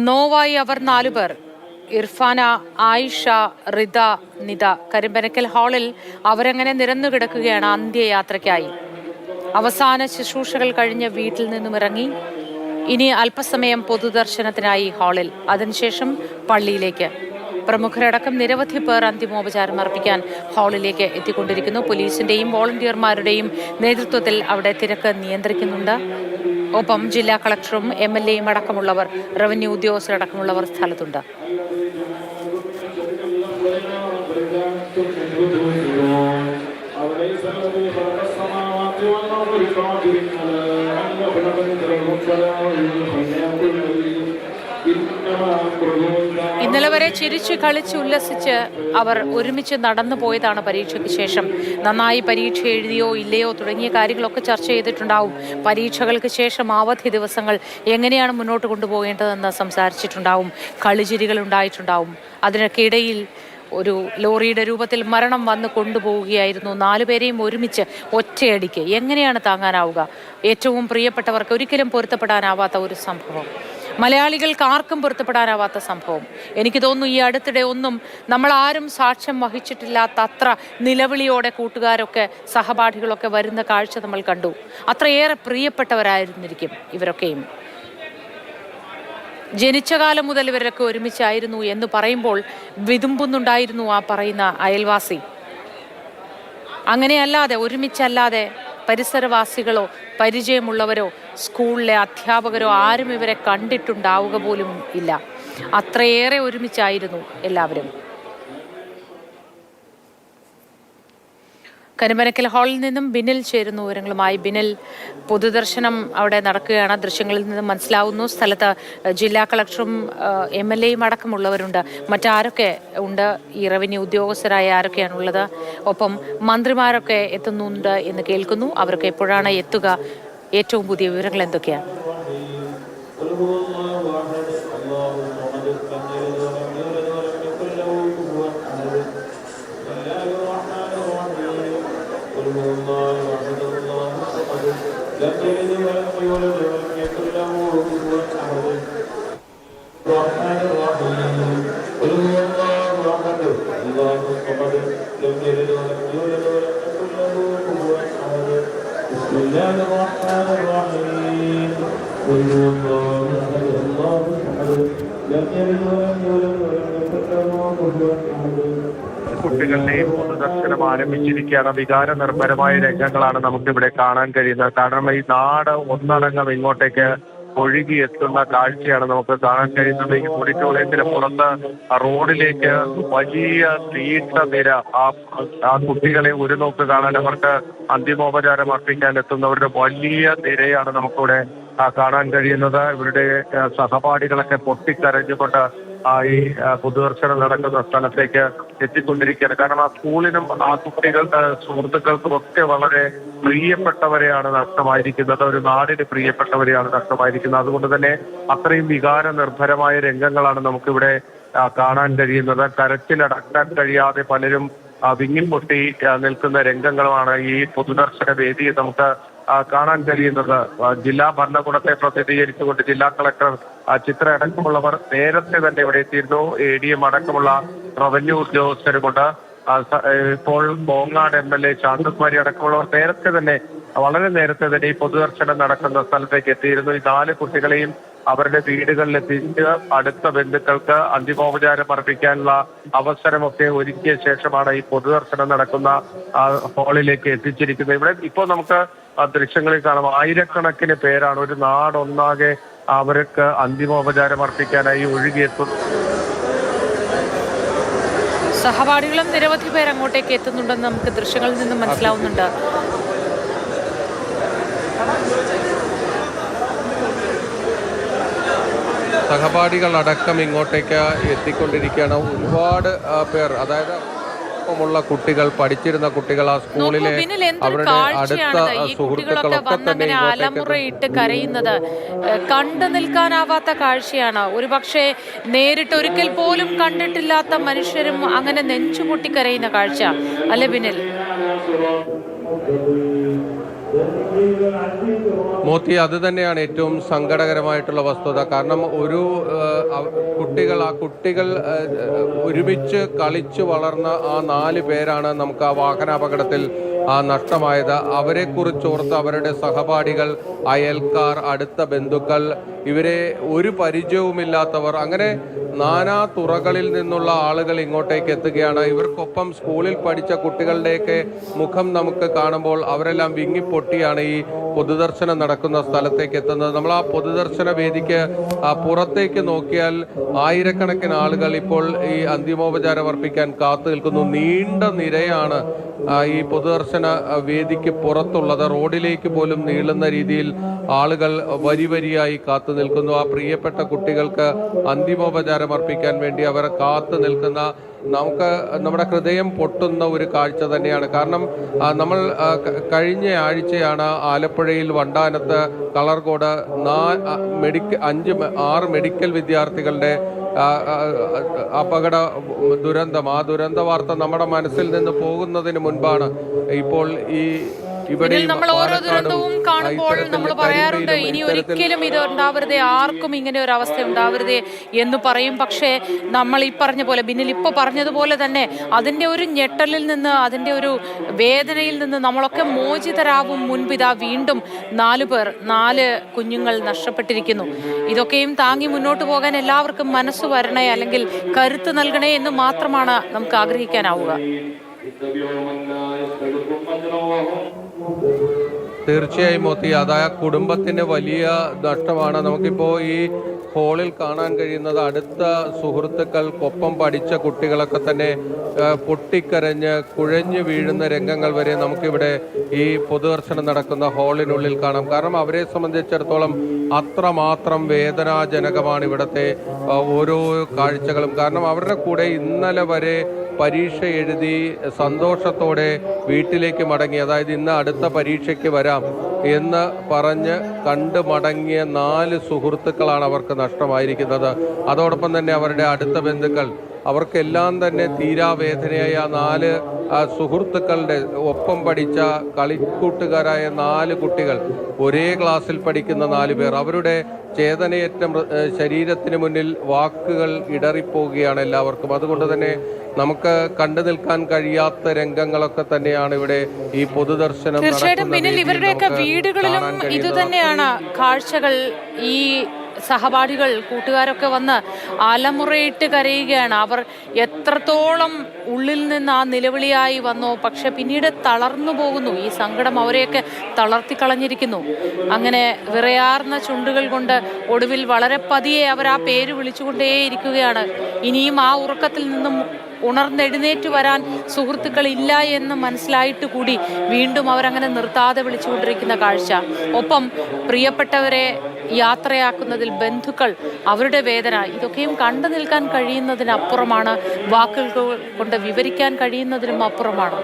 നോവായി അവർ 4 പേർ. ഇർഫാന, ആയിഷ, റിദ, നിത. കരിമ്പനക്കൽ ഹാളിൽ അവരങ്ങനെ നിരന്നു കിടക്കുകയാണ് അന്ത്യയാത്രയ്ക്കായി. അവസാന ശുശ്രൂഷകൾ കഴിഞ്ഞ് വീട്ടിൽ നിന്നും ഇറങ്ങി. ഇനി അല്പസമയം പൊതുദർശനത്തിനായി ഹാളിൽ, അതിനുശേഷം പള്ളിയിലേക്ക്. പ്രമുഖരടക്കം നിരവധി പേർ അന്തിമോപചാരം അർപ്പിക്കാൻ ഹാളിലേക്ക് എത്തിക്കൊണ്ടിരിക്കുന്നു. പോലീസിന്റെയും വോളണ്ടിയർമാരുടെയും നേതൃത്വത്തിൽ അവിടെ തിരക്ക് നിയന്ത്രിക്കുന്നുണ്ട്. ഒപ്പം ജില്ലാ കളക്ടറും MLAയും അടക്കമുള്ളവർ, റവന്യൂ ഉദ്യോഗസ്ഥരടക്കമുള്ളവർ സ്ഥലത്തുണ്ട്. ഇന്നലെ വരെ ചിരിച്ചു കളിച്ച് ഉല്ലസിച്ച് അവർ ഒരുമിച്ച് നടന്നു പോയതാണ് പരീക്ഷയ്ക്ക് ശേഷം. നന്നായി പരീക്ഷ എഴുതിയോ ഇല്ലയോ തുടങ്ങിയ കാര്യങ്ങളൊക്കെ ചർച്ച ചെയ്തിട്ടുണ്ടാവും. പരീക്ഷകൾക്ക് ശേഷം അവധി ദിവസങ്ങൾ എങ്ങനെയാണ് മുന്നോട്ട് കൊണ്ടുപോകേണ്ടതെന്ന് സംസാരിച്ചിട്ടുണ്ടാവും. കളിചിരികൾ ഉണ്ടായിട്ടുണ്ടാവും. അതിനൊക്കെയിടയിൽ ഒരു ലോറിയുടെ രൂപത്തിൽ മരണം വന്ന് കൊണ്ടുപോവുകയായിരുന്നു. 4 പേരെയും ഒരുമിച്ച് ഒറ്റയടിക്ക്. എങ്ങനെയാണ് താങ്ങാനാവുക? ഏറ്റവും പ്രിയപ്പെട്ടവർക്ക് ഒരിക്കലും പൊരുത്തപ്പെടാനാവാത്ത ഒരു സംഭവം, മലയാളികൾക്ക് ആർക്കും പൊരുത്തപ്പെടാനാവാത്ത സംഭവം. എനിക്ക് തോന്നുന്നു ഈ അടുത്തിടെ ഒന്നും നമ്മൾ ആരും സാക്ഷ്യം വഹിച്ചിട്ടില്ലാത്ത അത്ര നിലവിളിയോടെ കൂട്ടുകാരൊക്കെ സഹപാഠികളൊക്കെ വരുന്ന കാഴ്ച നമ്മൾ കണ്ടു. അത്രയേറെ പ്രിയപ്പെട്ടവരായിരുന്നിരിക്കും ഇവരൊക്കെയും. ജനിച്ച കാലം മുതൽ ഇവരൊക്കെ ഒരുമിച്ചായിരുന്നു എന്ന് പറയുമ്പോൾ വിതുമ്പുന്നുണ്ടായിരുന്നു ആ പറയുന്ന അയൽവാസി. അങ്ങനെയല്ലാതെ, ഒരുമിച്ചല്ലാതെ പരിസരവാസികളോ പരിചയമുള്ളവരോ സ്കൂളിലെ അധ്യാപകരോ ആരും ഇവരെ കണ്ടിട്ടുണ്ടാവുക പോലും ഇല്ല. അത്രയേറെ ഒരുമിച്ചായിരുന്നു എല്ലാവരും. കരിമ്പനക്കൽ ഹാളിൽ നിന്നും ബിനിൽ ചേരുന്നു വിവരങ്ങളുമായി. ബിനിൽ, പൊതുദർശനം അവിടെ നടക്കുകയാണ്. ദൃശ്യങ്ങളിൽ നിന്നും മനസ്സിലാവുന്നു സ്ഥലത്ത് ജില്ലാ കളക്ടറും MLAയും അടക്കമുള്ളവരുണ്ട്. മറ്റാരൊക്കെ ഉണ്ട്? ഈ റവന്യൂ ഉദ്യോഗസ്ഥരായ ആരൊക്കെയാണുള്ളത്? ഒപ്പം മന്ത്രിമാരൊക്കെ എത്തുന്നുണ്ട് എന്ന് കേൾക്കുന്നു. അവരൊക്കെ എപ്പോഴാണ് എത്തുക? ഏറ്റവും പുതിയ വിവരങ്ങൾ എന്തൊക്കെയാണ്? കുട്ടികളുടെയും പൊതുദർശനം ആരംഭിച്ചിരിക്കുകയാണ്. വികാര നിർഭരമായ രംഗങ്ങളാണ് നമുക്കിവിടെ കാണാൻ കഴിയുന്നത്. കാരണം ഈ നാട് ഒന്നടങ്കം ഇങ്ങോട്ടേക്ക് ഒഴുകി എത്തുന്ന കാഴ്ചയാണ് നമുക്ക് കാണാൻ കഴിയുന്നത്. ഈ ഓഡിറ്റോറിയത്തിന് പുറത്ത് റോഡിലേക്ക് വലിയ നീണ്ട നിര, ആ കുട്ടികളെ ഒരു നോക്ക് കാണാൻ, അവർക്ക് അന്തിമോപചാരം അർപ്പിക്കാൻ എത്തുന്നവരുടെ വലിയ നിരയാണ് നമുക്കിവിടെ കാണാൻ കഴിയുന്നത്. ഇവരുടെ സഹപാഠികളൊക്കെ പൊട്ടിക്കരഞ്ഞുകൊണ്ട് ഈ പൊതുദർശനം നടക്കുന്ന സ്ഥലത്തേക്ക് എത്തിക്കൊണ്ടിരിക്കുകയാണ്. കാരണം ആ സ്കൂളിനും ആ കുട്ടികളുടെ സുഹൃത്തുക്കൾക്കും ഒക്കെ വളരെ പ്രിയപ്പെട്ടവരെയാണ് നഷ്ടമായിരിക്കുന്നത്. ഒരു നാടിന് പ്രിയപ്പെട്ടവരെയാണ് നഷ്ടമായിരിക്കുന്നത്. അതുകൊണ്ട് തന്നെ അത്രയും വികാര നിർഭരമായ രംഗങ്ങളാണ് നമുക്കിവിടെ കാണാൻ കഴിയുന്നത്. കരച്ചിലടക്കാൻ കഴിയാതെ പലരും വിങ്ങിപ്പൊട്ടി നിൽക്കുന്ന രംഗങ്ങളുമാണ് ഈ പൊതുദർശന വേദിയിൽ നമുക്ക് കാണാൻ കഴിയുന്നത്. ജില്ലാ ഭരണകൂടത്തെ പ്രതിനിധീകരിച്ചുകൊണ്ട് ജില്ലാ കളക്ടർ ചിത്ര അടക്കമുള്ളവർ നേരത്തെ തന്നെ ഇവിടെ എത്തിയിരുന്നു. ADM അടക്കമുള്ള റവന്യൂ ഉദ്യോഗസ്ഥരുമുണ്ട്. ഇപ്പോൾ ബോങ്ങാട് MLA ശാന്തകുമാരി അടക്കമുള്ളവർ വളരെ നേരത്തെ തന്നെ ഈ പൊതുദർശനം നടക്കുന്ന സ്ഥലത്തേക്ക് എത്തിയിരുന്നു. ഈ 4 കുട്ടികളെയും അവരുടെ വീടുകളിലെത്തിച്ച് അടുത്ത ബന്ധുക്കൾക്ക് അന്തിമോപചാരം അർപ്പിക്കാനുള്ള അവസരമൊക്കെ ഒരുക്കിയ ശേഷമാണ് ഈ പൊതുദർശനം നടക്കുന്ന ഹാളിലേക്ക് എത്തിച്ചിരിക്കുന്നത്. ഇവിടെ ഇപ്പോൾ നമുക്ക് ദൃശ്യങ്ങളിൽ കാണാം, ആയിരക്കണക്കിന് പേരാണ് ഒരു നാടൊന്നാകെ അവർക്ക് അന്തിമോപചാരം അർപ്പിക്കാനായി ഒഴുകിയെത്തുന്നു. സഹപാഠികളും നിരവധി പേർ അങ്ങോട്ടേക്ക് എത്തുന്നുണ്ടെന്ന് നമുക്ക് ദൃശ്യങ്ങളിൽ നിന്നും മനസ്സിലാവുന്നുണ്ട്. സഹപാഠികളടക്കം ഇങ്ങോട്ടേക്ക് എത്തിക്കൊണ്ടിരിക്കുകയാണ്. ഒരുപാട് പേർ, അതായത് ുള്ള കുട്ടികൾ, പഠിച്ചിരുന്ന കുട്ടികൾ, ആ സ്കൂളിലെ അവരുടെ അടുത്ത സുഹൃത്തുക്കളൊക്കെ തന്നെ അലമുറയിട്ട് കരയുന്നത് കണ്ടു നിൽക്കാനാവാത്ത കാഴ്ചയാണ്. ഒരുപക്ഷെ നേരിട്ട് ഒരിക്കൽ പോലും കണ്ടിട്ടില്ലാത്ത മനുഷ്യരും അങ്ങനെ നെഞ്ചുപൊട്ടി കരയുന്ന കാഴ്ച അല്ലെ ബിനിൽ? മോത്തി, അത് തന്നെയാണ് ഏറ്റവും സങ്കടകരമായിട്ടുള്ള വസ്തുത. കാരണം ആ കുട്ടികൾ ഒരുമിച്ച് കളിച്ചു വളർന്ന ആ 4 പേരാണ് നമുക്ക് ആ വാഹനാപകടത്തിൽ നഷ്ടമായത്. അവരെക്കുറിച്ചോർത്ത് അവരുടെ സഹപാഠികൾ, അയൽക്കാർ, അടുത്ത ബന്ധുക്കൾ, ഇവരെ ഒരു പരിചയവുമില്ലാത്തവർ, അങ്ങനെ നാനാ തുറകളിൽ നിന്നുള്ള ആളുകൾ ഇങ്ങോട്ടേക്ക് എത്തുകയാണ്. ഇവർക്കൊപ്പം സ്കൂളിൽ പഠിച്ച കുട്ടികളുടെയൊക്കെ മുഖം നമുക്ക് കാണുമ്പോൾ അവരെല്ലാം വിങ്ങിപ്പൊട്ടിയാണ് ഈ പൊതുദർശനം നടക്കുന്ന സ്ഥലത്തേക്ക് എത്തുന്നത്. നമ്മൾ ആ പൊതുദർശന വേദിക്ക് പുറത്തേക്ക് നോക്കിയാൽ ആയിരക്കണക്കിന് ആളുകൾ ഇപ്പോൾ ഈ അന്തിമോപചാരം അർപ്പിക്കാൻ കാത്തു നിൽക്കുന്നു. നീണ്ട നിരയാണ് ഈ പൊതുദർശന വേദിക്ക് പുറത്തുള്ളത്. റോഡിലേക്ക് പോലും നീളുന്ന രീതിയിൽ ആളുകൾ വരിയായി കാത്തു നിൽക്കുന്നു. ആ പ്രിയപ്പെട്ട കുട്ടികൾക്ക് അന്തിമോപചാരം അർപ്പിക്കാൻ വേണ്ടി അവർ കാത്തു നിൽക്കുന്ന, നമ്മുടെ ഹൃദയം പൊട്ടുന്ന ഒരു കാഴ്ച തന്നെയാണ്. കാരണം നമ്മൾ കഴിഞ്ഞ ആഴ്ചയാണ് ആലപ്പുഴയിൽ വണ്ടാനത്ത് കളർകോട് 6 മെഡിക്കൽ വിദ്യാർത്ഥികളുടെ അപകട ദുരന്തം, ആ ദുരന്ത വാർത്ത നമ്മുടെ മനസ്സിൽ നിന്ന് പോകുന്നതിന് മുൻപാണ് ഇപ്പോൾ നമ്മൾ ഓരോ ദുരന്തവും കാണുമ്പോൾ നമ്മൾ പറയാറുണ്ട്, ഇനി ഒരിക്കലും ഇത് ഉണ്ടാവരുതേ, ആർക്കും ഇങ്ങനെ ഒരു അവസ്ഥ ഉണ്ടാവരുതേ എന്ന് പറയും. പക്ഷേ നമ്മൾ ഈ പറഞ്ഞ പോലെ, ബിന്നിൽ ഇപ്പോൾ പറഞ്ഞതുപോലെ തന്നെ അതിൻ്റെ ഒരു ഞെട്ടലിൽ നിന്ന്, അതിൻ്റെ ഒരു വേദനയിൽ നിന്ന് നമ്മളൊക്കെ മോചിതരാവും മുൻപിതാ വീണ്ടും 4 കുഞ്ഞുങ്ങൾ നഷ്ടപ്പെട്ടിരിക്കുന്നു. ഇതൊക്കെയും താങ്ങി മുന്നോട്ട് പോകാൻ എല്ലാവർക്കും മനസ്സ് വരണേ, അല്ലെങ്കിൽ കരുത്ത് നൽകണേ എന്ന് മാത്രമാണ് നമുക്ക് ആഗ്രഹിക്കാനാവുക. തീർച്ചയായും മോത്തി, അതായ കുടുംബത്തിന് വലിയ നഷ്ടമാണ്. നമുക്കിപ്പോൾ ഈ ഹോളിൽ കാണാൻ കഴിയുന്നത് അടുത്ത സുഹൃത്തുക്കൾക്കൊപ്പം പഠിച്ച കുട്ടികളൊക്കെ തന്നെ പൊട്ടിക്കരഞ്ഞ് കുഴഞ്ഞു വീഴുന്ന രംഗങ്ങൾ വരെ നമുക്കിവിടെ ഈ പൊതുദർശനം നടക്കുന്ന ഹാളിനുള്ളിൽ കാണാം. കാരണം അവരെ സംബന്ധിച്ചിടത്തോളം അത്രമാത്രം വേദനാജനകമാണ് ഇവിടുത്തെ ഓരോ കാഴ്ചകളും. കാരണം അവരുടെ കൂടെ ഇന്നലെ വരെ പരീക്ഷ എഴുതി സന്തോഷത്തോടെ വീട്ടിലേക്ക് മടങ്ങി, അതായത് ഇന്ന് അടുത്ത പരീക്ഷയ്ക്ക് വരാം എന്ന് പറഞ്ഞ് കണ്ടു മടങ്ങിയ 4 സുഹൃത്തുക്കളാണ് അവർക്ക് നഷ്ടമായിരിക്കുന്നത്. അതോടൊപ്പം തന്നെ അവരുടെ അടുത്ത ബന്ധുക്കൾ, അവർക്കെല്ലാം തന്നെ തീരാവേദനയായ 4 സുഹൃത്തുക്കളുടെ ഒപ്പം പഠിച്ച കളിക്കൂട്ടുകാരായ 4 കുട്ടികൾ, ഒരേ ക്ലാസ്സിൽ പഠിക്കുന്ന 4 പേർ, അവരുടെ ചേതനയേറ്റ ശരീരത്തിന് മുന്നിൽ വാക്കുകൾ ഇടറിപ്പോവുകയാണ് എല്ലാവർക്കും. അതുകൊണ്ട് തന്നെ നമുക്ക് കണ്ടു നിൽക്കാൻ കഴിയാത്ത രംഗങ്ങളൊക്കെ തന്നെയാണ് ഇവിടെ ഈ പൊതുദർശനം. തീർച്ചയായിട്ടും പിന്നിൽ ഇവരുടെയൊക്കെ വീടുകളിലും ഇത് തന്നെയാണ് കാഴ്ചകൾ. ഈ സഹപാഠികൾ, കൂട്ടുകാരൊക്കെ വന്ന് അലമുറയിട്ട് കരയുകയാണ്. അവർ എത്രത്തോളം ഉള്ളിൽ നിന്ന് ആ നിലവിളിയായി വന്നോ, പക്ഷെ പിന്നീട് തളർന്നു പോകുന്നു. ഈ സങ്കടം അവരെയൊക്കെ തളർത്തിക്കളഞ്ഞിരിക്കുന്നു. അങ്ങനെ വിറയാർന്ന ചുണ്ടുകൾ കൊണ്ട് ഒടുവിൽ വളരെ പതിയെ അവർ ആ പേര് വിളിച്ചുകൊണ്ടേയിരിക്കുകയാണ്. ഇനിയും ആ ഉറക്കത്തിൽ നിന്നും ഉണർന്നെഴുന്നേറ്റ് വരാൻ സുഹൃത്തുക്കൾ ഇല്ല എന്ന് മനസ്സിലായിട്ട് കൂടി വീണ്ടും അവരങ്ങനെ നിർത്താതെ വിളിച്ചുകൊണ്ടിരിക്കുന്ന കാഴ്ച. ഒപ്പം പ്രിയപ്പെട്ടവരെ യാത്രയാക്കുന്നതിൽ ബന്ധുക്കൾ, അവരുടെ വേദന, ഇതൊക്കെയും കണ്ടു നിൽക്കാൻ കഴിയുന്നതിനപ്പുറമാണ്, വാക്കുകൾ കൊണ്ട് വിവരിക്കാൻ കഴിയുന്നതിനും അപ്പുറമാണ്.